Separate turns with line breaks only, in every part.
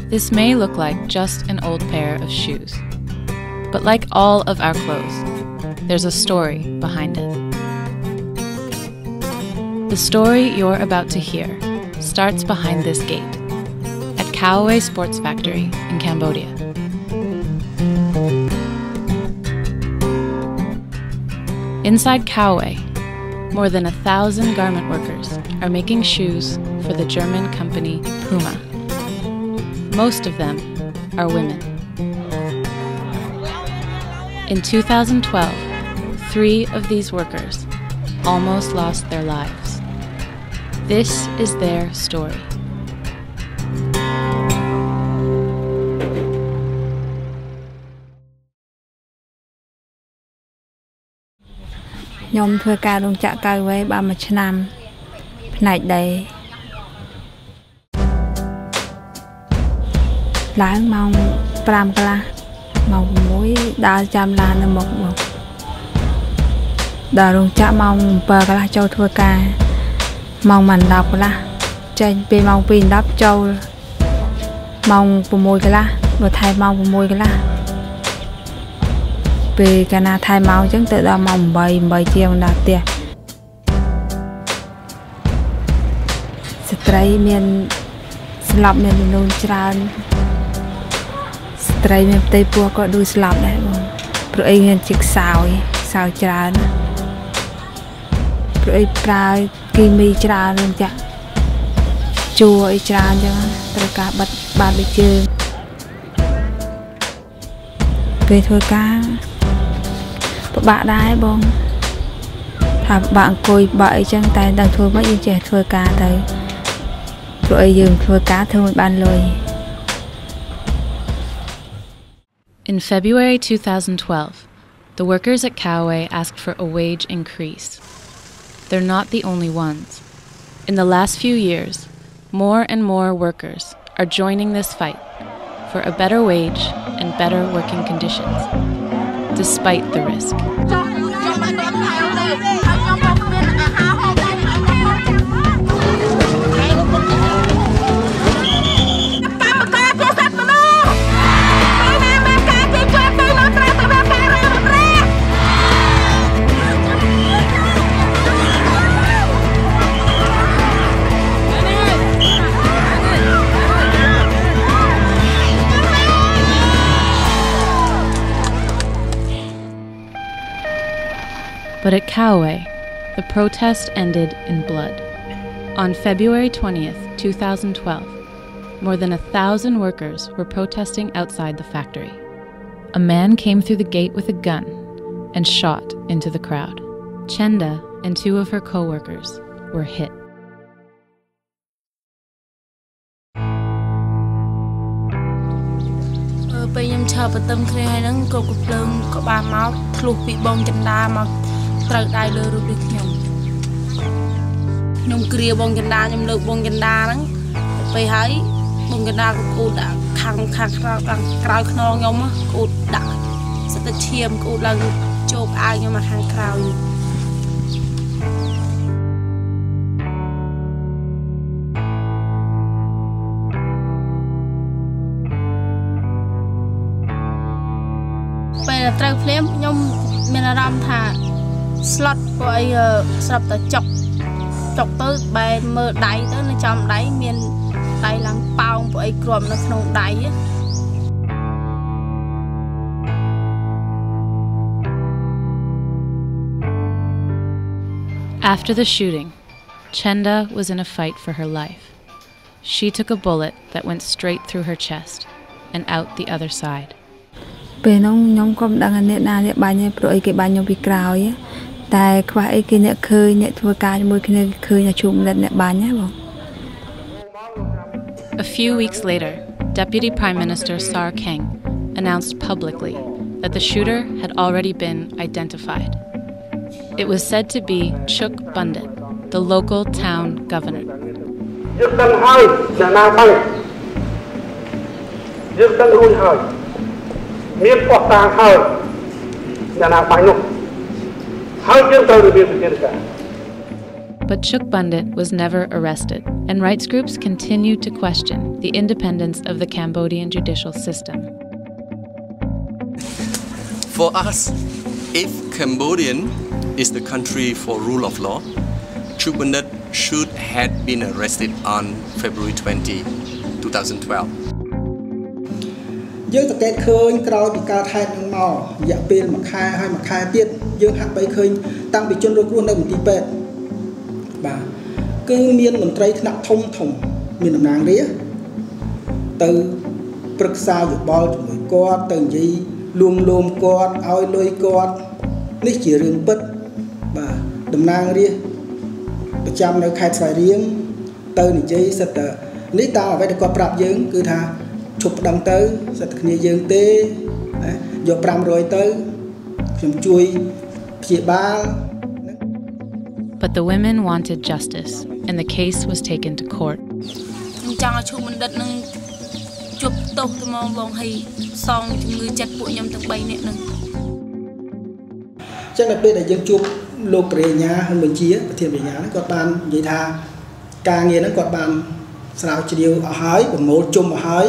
This may look like just an old pair of shoes, but like all of our clothes, there's a story behind it. The story you're about to hear starts behind this gate at Kauai Sports Factory in Cambodia. Inside Kauai, more than 1,000 garment workers are making shoes for the German company Puma. Most of them are women. In 2012, 3 of these workers almost lost their lives. This is their story.
Nhóm thuê ca đông chạ cao với 30 năm này đây láng mong pram kala mong muối đa cham la nó một đào đông chạ mong bờ kala châu thuê ca mong mình đọc kala trên pe mong pin đắp châu mong bù môi kala rồi thay mong bù môi kala vì cái nào thay máu chứng tự do mong bày chiều đạt tiền stray miền slap miền luôn tràn stray miền tây pua có đuôi slap đấy luôn rồi miền chiếc xào tràn rồi prai kimi tràn luôn chả chua tràn cho tất cả bật bàn bị chơi về thôi cá bạn đái bông thà bạn coi bậy chân tay đang thôi mất yên trẻ thôi cá thấy rồi dừng thôi cá thôi ban lời.
In February 2012, the workers at Kauai asked for a wage increase. They're not the only ones. In the last few years, more and more workers are joining this fight for a better wage and better working conditions, despite the risk. But at Kauai, the protest ended in blood. On February 20th, 2012, more than 1,000 workers were protesting outside the factory. A man came through the gate with a gun and shot into the crowd. Chenda and 2 of her co-workers were hit.
Nhung kia bông chân đá nhung lược bông chân đá nắng về thấy bông chân đá của cô đã khang cào khno nhung á cô đã sẽ chiêm cô lần chụp ai nhưng mà hàng cào về là trâu phim nhung mình là làm thà slot với sập tới chọc tới bài mơ đáy tới nó trong đáy miền đáy làm bao với gồm nó không đáy.
After the shooting, Chenda was in a fight for her life. She took a bullet that went straight through her chest and out the other side.
Bên nhóm com đang nhận na nhận bài nhé, rồi cái bài nhóm bị cào ấy. Tại khoai cái nhẹ khơi nhẹ thua cá môi cái khơi nhà chụp lên nhẹ bán nhé bông.
A few weeks later, Deputy Prime Minister Sar Keng announced publicly that the shooter had already been identified. It was said to be Chuk Bundit, the local town governor. But Chuk Bundit was never arrested, and rights groups continued to question the independence of the Cambodian judicial system.
For us, if Cambodian is the country for rule of law, Chukbundet should have been arrested on February 20, 2012.
យើងសង្កេតឃើញក្រោយពីកើតហេតុនឹងមករយៈពេល1ខែហើយ1ខែទៀតយើងហាក់បីឃើញតាំងពីជនរងគ្រោះនៅមន្ទីរពេទ្យបាទគឺមានមន្ត្រីថ្នាក់ធំមានតំណាងរាស្ត្រទៅប្រឹក្សាយោបល់ជាមួយគាត់ទៅនិយាយលួងលោមគាត់ឲ្យលុយគាត់នេះជារឿងពិតបាទតំណាងរាស្ត្រប្រចាំនៅខេត្តស្វាយរៀងទៅនិយាយសិតតែនេះតាមអ្វីដែលគាត់ប្រាប់យើងគឺថាឈប់ប្តឹងទៅសិតតែគ្នាយើងទេយក500ទៅខ្ញុំជួយព្យាបាល
But the women wanted justice, and the case was taken to court.
ខ្ញុំចង់ឲ្យឈូបណ្ឌិតនឹងជប់ទោសទៅមកបងហើយសងជំងឺចិត្តពួកខ្ញុំទាំង3នាក់នឹង
ចឹងដល់ពេលដែលយើងជួបលោករេញ្ញាហ៊ុនបញ្ជាប្រធានរេញ្ញាហ្នឹងគាត់បាននិយាយថាការងារហ្នឹងគាត់បានស្រាវជ្រាវអស់ហើយប្រមូលជុំអស់ហើយ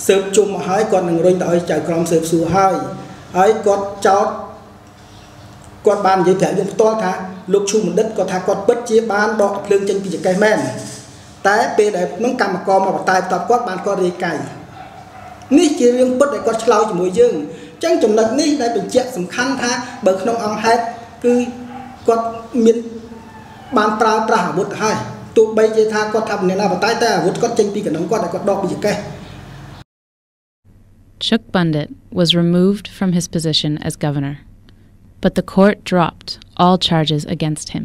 ស៊ើបជុំអស់ហើយគាត់នឹងរុញទៅឲ្យចៅក្រមស៊ើបសួរហើយគាត់ចោទគាត់បាននិយាយប្រាប់យើងផ្ទាល់ថាលោកឈូបណ្ឌិតគាត់ថាគាត់ពិតជាបានដកភ្លើងចេញពីចង្កេះមែនតែពេលដែលក្នុងកម្មករមកបតាយតបគាត់បានគាត់រាយកាយនេះជារឿងពិតដែលគាត់ឆ្លើយជាមួយយើងអញ្ចឹងចំណុចនេះដែលបញ្ជាក់សំខាន់ថាបើក្នុងអង្គហេតុគឺគាត់មានបានប្រើប្រាស់អាវុធទៅហើយទោះបីជាថាគាត់ថាម្នាក់ណាបតាយតែអាវុធគាត់ចេញពីកណ្ដឹងគាត់ដែលគាត់ដកពីចង្កេះ
Chuk Bundit was removed from his position as governor, but the court dropped all charges against him.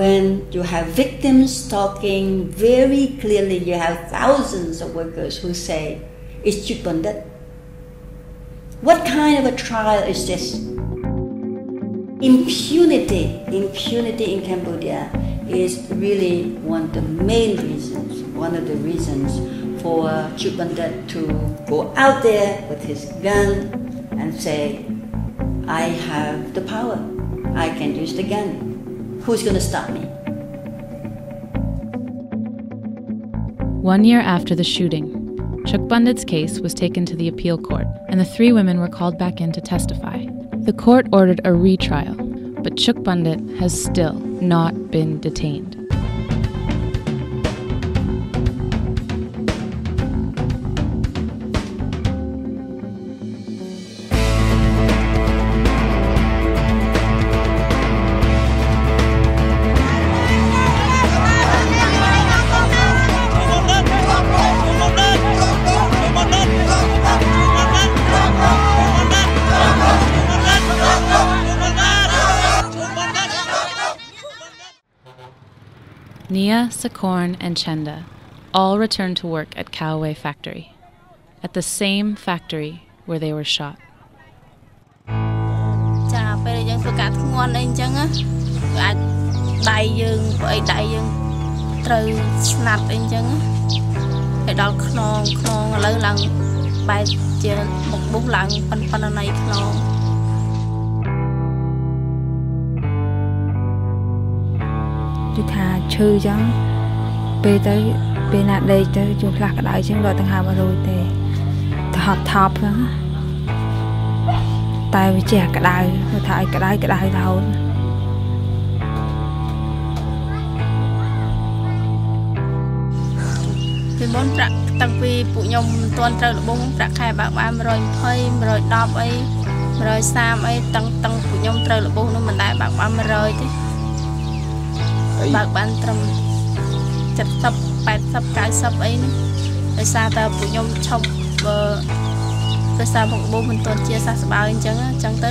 When you have victims talking very clearly, you have thousands of workers who say, it's Chuk Bundit. What kind of a trial is this? Impunity in Cambodia is really one of the main reasons, one of the reasons for Chuk Bundit to go out there with his gun and say, I have the power, I can use the gun. Who's going to stop me?
1 year after the shooting, Chuk Bundit's case was taken to the appeal court, and the 3 women were called back in to testify. The court ordered a retrial, but Chuk Bundit has still not been detained. Nia, Sakorn, and Chenda all returned to work at Cowaway factory, at the same factory where they were shot.
ចាពេលយើងធ្វើការធ្ងន់អីអញ្ចឹងអាចដៃយើងព្រោះអីដៃយើងត្រូវស្នាត់អីអញ្ចឹងហើយដល់ខ្នងឥឡូវឡើងបែរជាមុខបុះឡើងប៉ុនណៃខ្នង
គឺថាឈឺចឹងពេលណាដេកទៅជួខ្លះក្តៅចឹងដល់ទាំងហាមករួចទេទៅហត់ថប់ហ្នឹងតែវាចេះក្តៅគឺថាឲ្យក្តៅរហូត
ពីមុនប្រាក់តាំងពីពួកខ្ញុំមិនទាន់ត្រូវលបងប្រាក់ខែបើកបាន120 110អី130អីតាំងពួកខ្ញុំត្រូវលបងនោះមិនដែរបើកបាន100ទេបើកបានត្រឹម70 80 90អីនេះដោយសារតែពួកខ្ញុំឈប់ដោយសារបងបូមិនទាន់ជាសះស្បើយអញ្ចឹងទៅ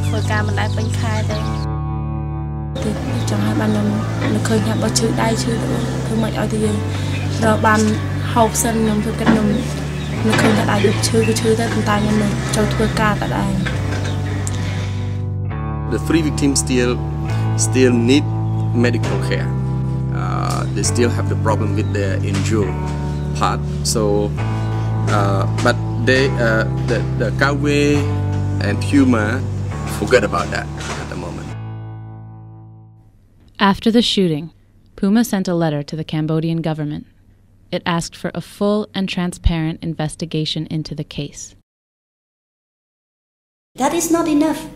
ធ្វើការមិនដែរពេញខែទេ
ចង់ឲ្យបានខ្ញុំនឹកឃើញថាបើឈឺដៃឈឺទៅធ្វើមិនឲ្យទៅយើងរកបានហូបសិនខ្ញុំធ្វើគិតខ្ញុំនឹកឃើញថាដៃដូចឈឺទៅប៉ុន្តែខ្ញុំនឹងចូលធ្វើការតែដែរ
The 3 victims still need medical care. They still have the problem with their injured part. So, but the Cowaway and Puma forget about that at the moment.
After the shooting, Puma sent a letter to the Cambodian government it asked for a full and transparent investigation into the case.
That is not enough.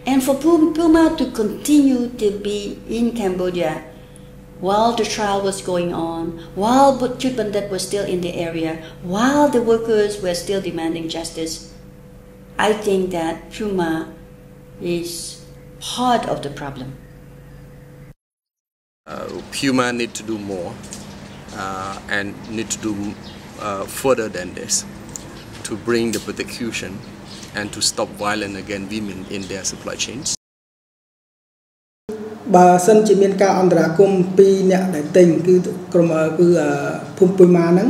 And for Puma to continue to be in Cambodia while the trial was going on, while Chut Bandat was still in the area, while the workers were still demanding justice, I think that Puma is part of the problem.
Puma need to do more and need to do further than this to bring the prosecution and to stop violence against women in their supply chains.
បើសិនជាមានការអន្តរាគមន៍ពីអ្នកដែលទិញគឺក្រុមគឺភូមិពុយម៉ាហ្នឹង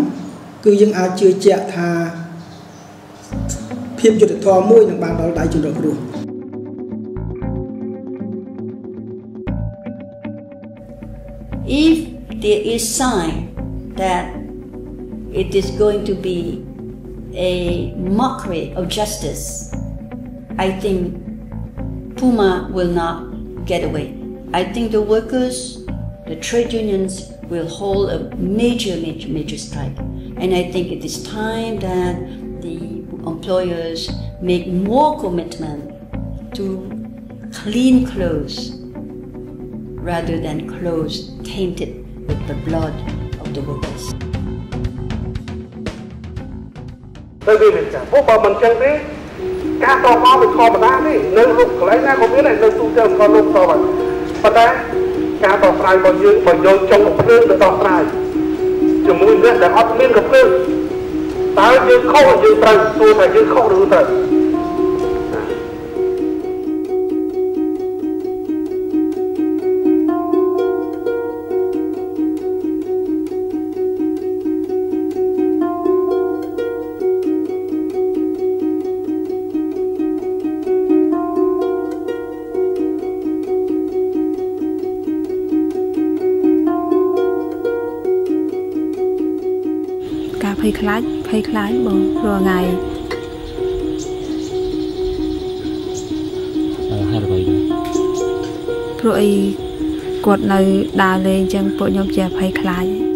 គឺយើងអាចជឿជាក់ថាភាពយុត្តិធម៌មួយនឹងបានដល់ដៃជនរងគ្រោះ
If there is sign that it is going to be a mockery of justice, I think Puma will not get away. I think the workers, the trade unions will hold a major strike. And I think it is time that the employers make more commitment to clean clothes rather than clothes tainted with the blood of the workers.
ទៅវាមិនចាំពួកបើមិនចឹងទេការតបមកវាធម្មតាទេនៅរូបកន្លែងណាក៏មានដែរនៅទូទៅក៏លោកតបហើយប៉ុន្តែការដោះស្រាយរបស់យើងបើយកចុងភ្លើងទៅដោះស្រាយជាមួយអ្នកដែលអត់មានកំភ្លើងតើយើងខុសយើងត្រូវសួរថាយើងខុសឬត្រូវ
ភ័យខ្លាចបងរាល់ថ្ងៃហើយអ្វីដែរព្រោះអីគាត់នៅដើរលេងអញ្ចឹងពួកខ្ញុំជាភ័យខ្លាច